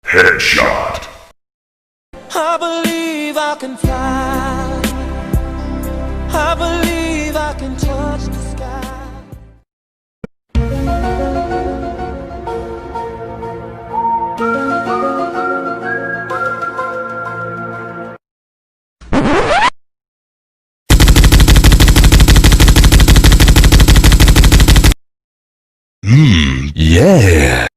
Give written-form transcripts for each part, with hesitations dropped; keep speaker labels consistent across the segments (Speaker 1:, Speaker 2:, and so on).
Speaker 1: Headshot.
Speaker 2: I believe I can fly. I believe I can touch the sky.
Speaker 1: Yeah.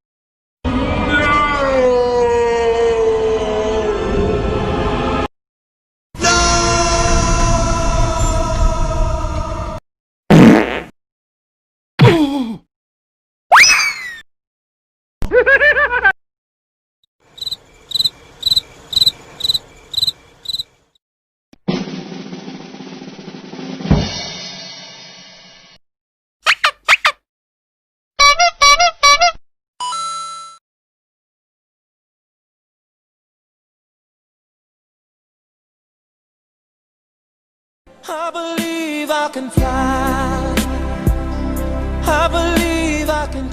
Speaker 2: I believe I can fly. I believe I can